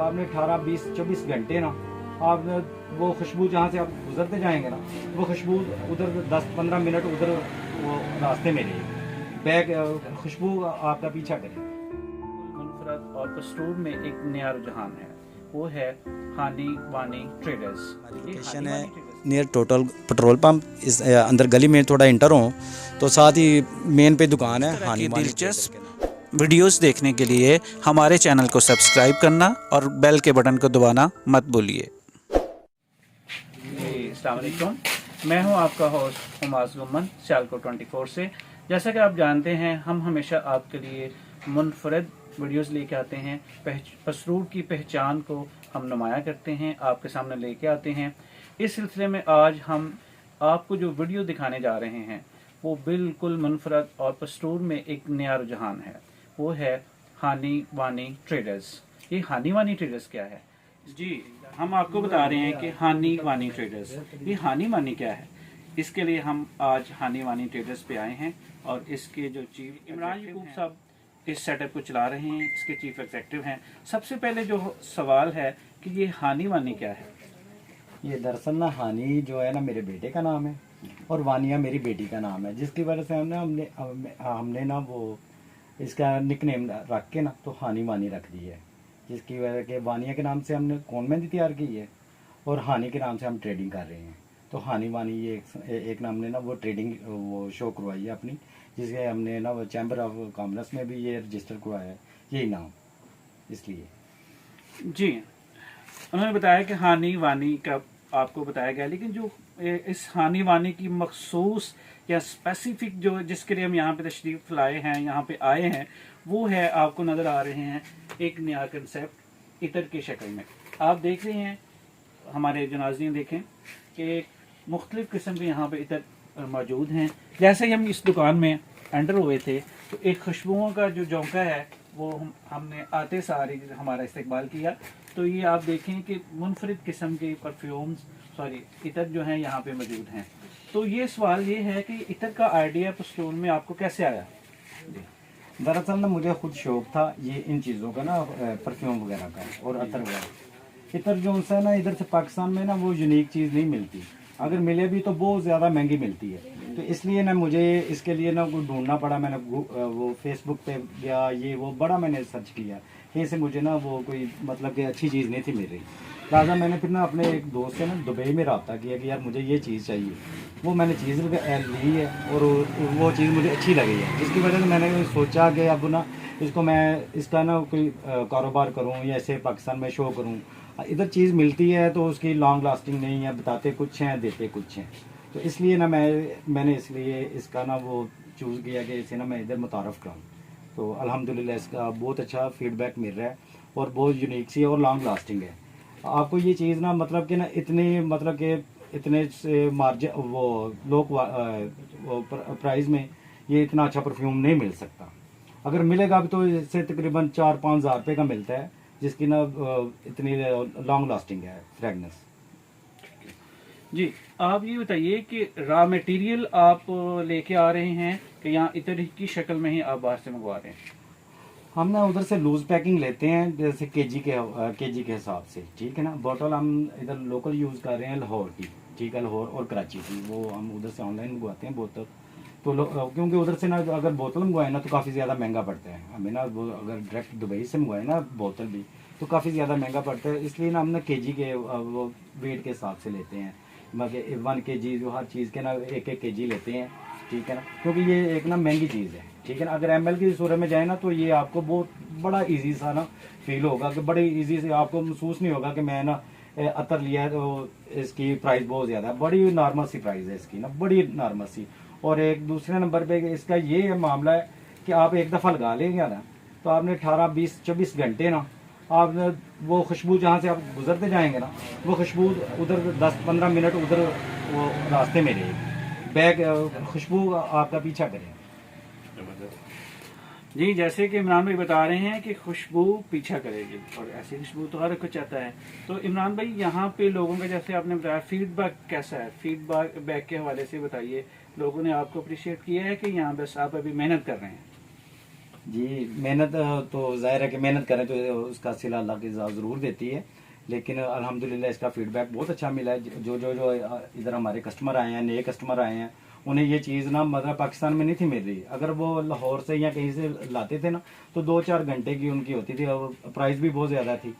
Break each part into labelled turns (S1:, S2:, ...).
S1: आपने 18, 20, 24 घंटे ना आप वो खुशबू जहाँ से आप गुजरते जाएंगे ना, वो खुशबू उधर 10-15 मिनट उधर वो रास्ते में रहेगी, बैग खुशबू आपका पीछा करेगी।
S2: मुनफरद और पस्तूर में एक नया रुझान है, वो है हानी वानी ट्रेडर्स।
S3: लोकेशन है नियर टोटल पेट्रोल पंप, इस अंदर गली में थोड़ा इंटर हो तो साथ ही मेन पे दुकान है हानी वानी।
S2: दिलचस्प वीडियोस देखने के लिए हमारे चैनल को सब्सक्राइब करना और बेल के बटन को दबाना मत भूलिए। अस्सलाम वालेकुम, मैं हूं आपका होस्ट हुमास गुम्मन सियालकोट 24 से। जैसा कि आप जानते हैं, हम हमेशा आपके लिए मुनफरद वीडियोस लेके आते हैं, पसरूर की पहचान को हम नुमाया करते हैं, आपके सामने लेके आते हैं। इस सिलसिले में आज हम आपको जो वीडियो दिखाने जा रहे हैं वो बिल्कुल मुनफरद और पसरूर में एक नया रुझान है, वो है हानी वानी ट्रेडर्स। ये हानी वानी ट्रेडर्स क्या है जी, हम आपको बता रहे हैं कि हानी वानी ट्रेडर्स, ये हानी वानी क्या है। इसके लिए हम आज हानी वानी ट्रेडर्स पे आए हैं और इसके जो चीफ इमरान यकूब साहब इस सेटअप को चला रहे हैं, इसके चीफ एग्जीक्यूटिव हैं। सबसे पहले जो सवाल है कि ये हानी वानी क्या है।
S1: ये दरअसल ना हानी जो है ना मेरे बेटे का नाम है और वानिया मेरी बेटी का नाम है, जिसकी वजह से हमने ना वो इसका निकनेम रख के ना तो हानी वानी रख दी है, जिसकी वजह के वानिया के नाम से हमने कौन मेहंदी तैयार की है और हानी के नाम से हम ट्रेडिंग कर रहे हैं। तो हानी वानी ये एक नाम ने ना वो ट्रेडिंग वो शो करवाई है अपनी, जिसके हमने ना वो चैम्बर ऑफ कॉमर्स में भी ये रजिस्टर करवाया है यही नाम, इसलिए
S2: जी उन्होंने बताया कि हानी वानी का आपको बताया गया, लेकिन जो इस हानी वानी की मखसूस या स्पेसिफिक जो जिसके लिए हम यहाँ पे तशरीफ लाए हैं, यहाँ पे आए हैं, वो है आपको नज़र आ रहे हैं एक नया कंसेप्ट इतर की शक्ल में। आप देख रहे हैं, हमारे जो नाज़रीन देखें कि मुख्तलिफ़ किस्म के यहाँ पे इतर मौजूद हैं। जैसे ही हम इस दुकान में एंटर हुए थे तो एक खुशबुओं का जो झोंका है वो हमने आते सारे हमारा इस्तेमाल किया। तो ये आप देखें कि मुनफरिद किस्म के परफ्यूम्स इतर जो हैं यहाँ पे मौजूद हैं। तो ये सवाल ये है कि इतर का आइडिया पस्तून में आपको कैसे आया।
S1: दरअसल ना मुझे खुद शौक था ये इन चीज़ों का ना परफ्यूम वगैरह का और अतर वगैरह। इतर जो उनसे ना इधर से पाकिस्तान में ना वो यूनिक चीज़ नहीं मिलती, अगर मिले भी तो बहुत ज़्यादा महंगी मिलती है। तो इसलिए ना मुझे इसके लिए ना कुछ ढूंढना पड़ा। मैंने वो फेसबुक पे गया, ये वो बड़ा मैंने सर्च किया, कहीं से मुझे ना वो कोई मतलब कि अच्छी चीज़ नहीं थी मिल रही। लिहाजा मैंने फिर ना अपने एक दोस्त से ना दुबई में रब्ता किया कि यार मुझे ये चीज़ चाहिए। वो मैंने चीज़ ली है और वो चीज़ मुझे अच्छी लगी है, जिसकी वजह से मैंने सोचा कि अब ना इसको मैं इसका ना कोई कारोबार करूँ या ऐसे पाकिस्तान में शो करूँ। इधर चीज़ मिलती है तो उसकी लॉन्ग लास्टिंग नहीं है, बताते कुछ हैं देते कुछ हैं। तो इसलिए ना मैंने इसलिए इसका ना वो चूज़ किया कि इसे ना मैं इधर मुतारफ़ कराऊँ। तो अल्हम्दुलिल्लाह इसका बहुत अच्छा फीडबैक मिल रहा है और बहुत यूनिक सी और लॉन्ग लास्टिंग है। आपको ये चीज़ ना मतलब कि ना इतने से मार्जिन वो लो प्राइस में ये इतना अच्छा परफ्यूम नहीं मिल सकता। अगर मिलेगा भी तो इससे तकरीबन 4-5 हज़ार रुपये का मिलता है, जिसकी ना इतनी लॉन्ग लास्टिंग है फ्रेगनेंस।
S2: जी आप ये बताइए कि रॉ मटेरियल आप लेके आ रहे हैं कि यहाँ इतर की शक्ल में ही आप बाहर से मंगवा रहे हैं।
S1: हम ना उधर से लूज पैकिंग लेते हैं, जैसे केजी के हिसाब से, ठीक है ना। बोतल हम इधर लोकल यूज़ कर रहे हैं लाहौर की, ठीक है, लाहौर और कराची की, वो हम उधर से ऑनलाइन मंगवाते हैं बोतल। तो क्योंकि उधर से ना अगर बोतल मंगवाए ना तो काफ़ी ज़्यादा महंगा पड़ता है हमें ना, वो अगर डायरेक्ट दुबई से मंगवाए ना बोतल भी तो काफ़ी ज़्यादा महंगा पड़ता है। इसलिए ना हम ना केजी के वो वेट के हिसाब से लेते हैं, मतलब 1 kg जो हर चीज़ के ना 1-1 kg लेते हैं, ठीक है ना, क्योंकि ये एक ना महंगी चीज़ है, ठीक है ना। अगर ml की सूरत में जाए ना तो ये आपको बहुत बड़ा इजी सा ना फील होगा कि बड़े इजी से आपको महसूस नहीं होगा कि मैं ना अतर लिया है तो इसकी प्राइस बहुत ज़्यादा है। बड़ी नॉर्मल सी प्राइस है इसकी ना, बड़ी नॉर्मल सी। और एक दूसरे नंबर पे इसका ये मामला है कि आप एक दफ़ा लगा लेंगे ना तो आपने 18, 20, 24 घंटे ना आप वो खुशबू जहाँ से आप गुजरते जाएंगे ना, वो खुशबू उधर 10-15 मिनट उधर वो रास्ते में रहेगी, बैग खुशबू आपका पीछा करेगी।
S2: जी जैसे कि इमरान भाई बता रहे हैं कि खुशबू पीछा करेगी और ऐसी खुशबू तो हर कोई चाहता है। तो इमरान भाई यहाँ पे लोगों का जैसे आपने बताया फीडबैक कैसा है, फीडबैक के हवाले से बताइए। लोगों ने आपको अप्रिशिएट किया है कि यहाँ बस आप अभी मेहनत कर रहे हैं।
S1: जी मेहनत तो जाहिर है कि मेहनत करें तो उसका सिला अल्लाह की ज़रूर देती है, लेकिन अल्हम्दुलिल्लाह इसका फीडबैक बहुत अच्छा मिला है। जो इधर हमारे कस्टमर आए हैं, नए कस्टमर आए हैं, उन्हें ये चीज़ ना मतलब पाकिस्तान में नहीं थी मिल रही। अगर वो लाहौर से या कहीं से लाते थे ना तो 2-4 घंटे की उनकी होती थी और प्राइस भी बहुत ज़्यादा थी।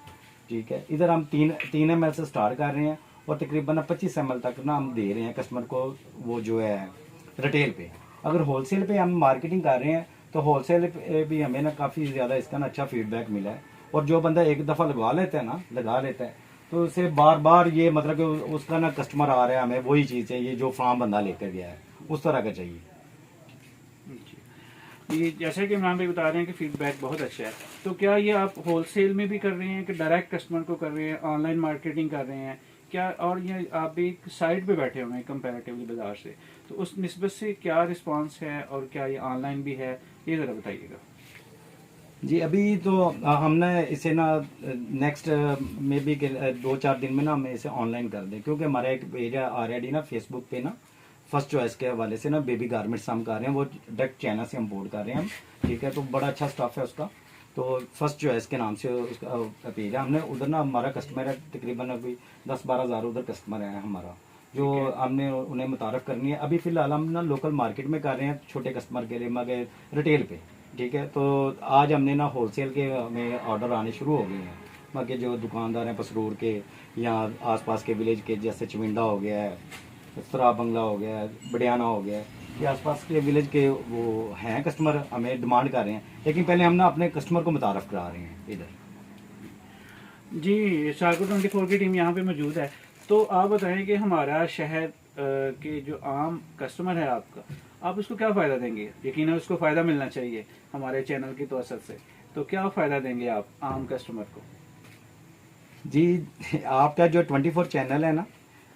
S1: ठीक है, इधर हम 3 ml से स्टार्ट कर रहे हैं और तकरीबन 25 ml तक ना हम दे रहे हैं कस्टमर को, वो जो है रिटेल पे। अगर होलसेल पे हम मार्केटिंग कर रहे हैं तो होलसेल पे भी हमें ना काफ़ी ज़्यादा इसका ना अच्छा फीडबैक मिला है। और जो बंदा एक दफ़ा लगा लेता है तो उसे बार बार ये मतलब कि उसका ना कस्टमर आ रहा है, हमें वही चीज़ चाहिए जो फार्म बंदा लेकर गया है, उस तरह का चाहिए।
S2: ये जैसे कि इमरान भाई बता रहे हैं कि फीडबैक बहुत अच्छा है, तो क्या ये आप होलसेल में भी कर रहे हैं कि डायरेक्ट कस्टमर को कर रहे हैं, ऑनलाइन मार्केटिंग कर रहे हैं क्या, और ये आप एक साइड पे बैठे हुए हैं कंपैरेटिवली बाजार से, तो उस निस्बत से क्या रिस्पांस है और क्या ये ऑनलाइन भी है, ये ज़रा बताइएगा।
S1: जी अभी तो हमने इसे ना नेक्स्ट में भी 2-4 दिन में ना हम इसे ऑनलाइन कर दें, क्योंकि हमारा एक पेज है ऑलरेडी ना फेसबुक पे ना फर्स्ट चॉइस के हवाले से ना बेबी गारमेंट्स हम कर रहे हैं, वो डायरेक्ट चाइना से इम्पोर्ट कर रहे हैं हम। ठीक है, तो बड़ा अच्छा स्टफ है उसका, तो फर्स्ट चॉइस के नाम से उसका पेज है। हमने उधर ना हमारा कस्टमर है तकरीबन अभी 10-12 हज़ार उधर कस्टमर है हमारा, जो हमने उन्हें मुतारफ़ करनी है। अभी फ़िलहाल हम ना लोकल मार्केट में कर रहे हैं छोटे कस्टमर के लिए, मगर रिटेल पे। ठीक है, तो आज हमने ना होलसेल के हमें ऑर्डर आने शुरू हो गए हैं, बाकी जो दुकानदार हैं पसरूर के या आसपास के विलेज के, जैसे चविंडा हो गया है, सरा बंगला हो गया है, बडियाना हो गया है, ये आसपास के विलेज के वो हैं कस्टमर, हमें डिमांड कर रहे हैं, लेकिन पहले हम ना अपने कस्टमर को मुतारफ़ करा रहे हैं इधर।
S2: जी शालको 24 की टीम यहाँ पे मौजूद है, तो आप बताएं कि हमारा शहर के जो आम कस्टमर है आपका, आप उसको क्या फ़ायदा देंगे। यकीनन उसको फ़ायदा मिलना चाहिए हमारे चैनल की तवसत से, तो क्या फ़ायदा देंगे आप आम कस्टमर को।
S1: जी आपका जो 24 चैनल है ना,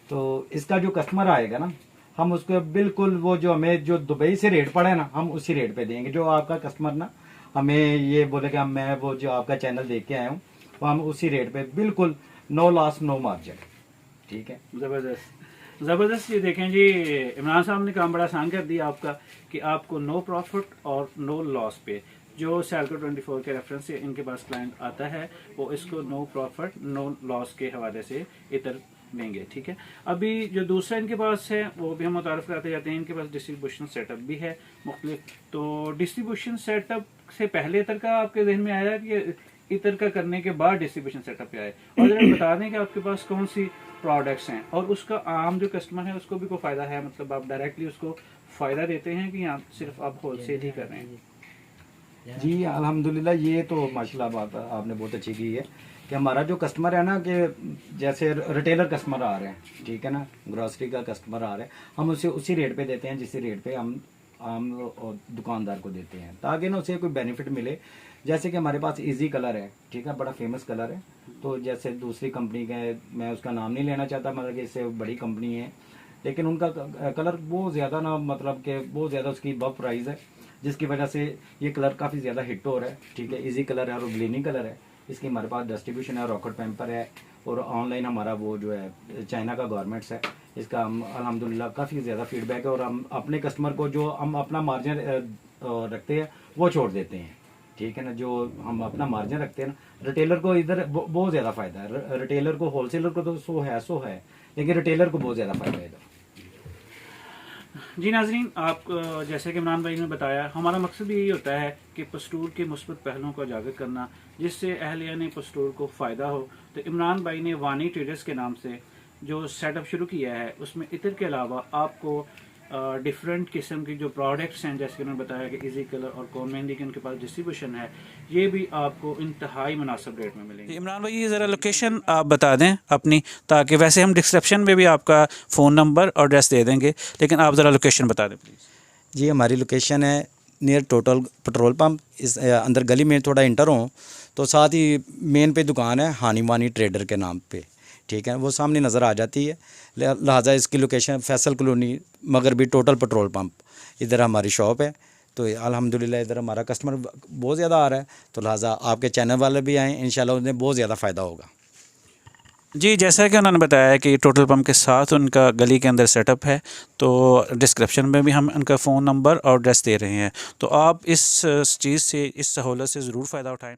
S1: तो इसका जो कस्टमर आएगा ना, हम उसको बिल्कुल वो जो हमें जो दुबई से रेट पड़ा है ना, हम उसी रेट पे देंगे। जो आपका कस्टमर ना हमें ये बोलेगा मैं वो जो आपका चैनल देख के आया हूँ, वो हम उसी रेट पे बिल्कुल, नो लॉस नो मार्जिन। ठीक है,
S2: ज़बरदस्त। ये देखें जी, इमरान साहब ने काम बड़ा आसान कर दिया आपका कि आपको नो प्रॉफिट और नो लॉस पे, जो शालको 24 के रेफरेंस से इनके पास क्लाइंट आता है वो इसको नो प्रॉफिट नो लॉस के हवाले से इतर देंगे। ठीक है, अभी जो दूसरा इनके पास है वो भी हम मुतारफ़ कराते जाते हैं। इनके पास डिस्ट्रीब्यूशन सेटअप भी है मुख्तलिफ, तो डिस्ट्रीब्यूशन सेटअप से पहले इतर का आपके जहन में आया कि इतर का करने के बाद डिस्ट्रीब्यूशन सेटअप पे आए, और जरा बता दें कि आपके पास कौन सी प्रोडक्ट्स हैं और उसका आम जो कस्टमर है उसको भी कोई फ़ायदा है, मतलब आप डायरेक्टली उसको फ़ायदा देते हैं कि आप सिर्फ आप होलसेल ही कर रहे हैं।
S1: जी अल्हम्दुलिल्लाह, ये तो माशाल्लाह बात आपने बहुत अच्छी की है कि हमारा जो कस्टमर है ना, कि जैसे रिटेलर कस्टमर आ रहे हैं, ठीक है ना, ग्रॉसरी का कस्टमर आ रहे हैं, हम उसे उसी रेट पे देते हैं जिस रेट पे हम आम दुकानदार को देते हैं, ताकि ना उसे कोई बेनिफिट मिले। जैसे कि हमारे पास इजी कलर है, ठीक है, बड़ा फेमस कलर है, तो जैसे दूसरी कंपनी का है, मैं उसका नाम नहीं लेना चाहता, मतलब कि इससे बड़ी कंपनी है, लेकिन उनका कलर बहुत ज़्यादा ना, मतलब कि बहुत ज़्यादा उसकी बफ प्राइस है, जिसकी वजह से ये कलर काफ़ी ज़्यादा हिट हो रहा है। ठीक है, इजी कलर है और ग्लीनिंग कलर है, इसकी हमारे पास डिस्ट्रीब्यूशन है, रॉकेट पैम्पर है, और ऑनलाइन हमारा वो जो है चाइना का गारमेंट्स है, इसका हम अल्हम्दुलिल्लाह काफ़ी ज़्यादा फीडबैक है, और हम अपने कस्टमर को जो हम अपना मार्जिन रखते हैं वो छोड़ देते हैं। ठीक है ना, जो हम अपना मार्जिन रखते हैं ना, रिटेलर को इधर बहुत ज़्यादा फ़ायदा है। रिटेलर को, होलसेलर को तो सो है, लेकिन रिटेलर को बहुत ज़्यादा फ़ायदा है इधर।
S2: जी नाजरीन, आप जैसे कि इमरान भाई ने बताया, हमारा मकसद भी यही होता है कि पस्तूर के मुस्बत पहलुओं को उजागर करना, जिससे अहलियान पस्तूर को फ़ायदा हो। तो इमरान भाई ने वानी ट्रेडर्स के नाम से जो सेटअप शुरू किया है, उसमें इतर के अलावा आपको डिफरेंट किस्म की जो प्रोडक्ट्स हैं, जैसे कि उन्होंने बताया कि इजी कलर और कौन मेहंदी की उनके पास डिस्ट्रीब्यूशन है, ये भी आपको इंतहाई मुनासिब रेट में मिलेंगे। इमरान भाई ये ज़रा लोकेशन आप बता दें अपनी, ताकि वैसे हम डिस्क्रिप्शन में भी आपका फ़ोन नंबर और एड्रेस दे देंगे, लेकिन आप ज़रा लोकेशन बता दें प्लीज़।
S3: जी हमारी लोकेशन है नियर टोटल पेट्रोल पंप, इस अंदर गली में थोड़ा इंटर हो तो साथ ही मेन पे दुकान है हानी वानी ट्रेडर के नाम पे। ठीक है, वो सामने नज़र आ जाती है, लिहाजा इसकी लोकेशन फैसल कॉलोनी मगर भी टोटल पेट्रोल पंप, इधर हमारी शॉप है। तो अल्हम्दुलिल्लाह इधर हमारा कस्टमर बहुत ज़्यादा आ रहा है, तो लिहाजा आपके चैनल वाले भी आएँ, इंशाल्लाह उन्हें बहुत ज़्यादा फ़ायदा होगा।
S2: जी, जैसा कि उन्होंने बताया कि टोटल पंप के साथ उनका गली के अंदर सेटअप है, तो डिस्क्रिप्शन में भी हम उनका फ़ोन नंबर और एड्रेस दे रहे हैं, तो आप इस चीज़ से, इस सहूलत से ज़रूर फ़ायदा उठाएं।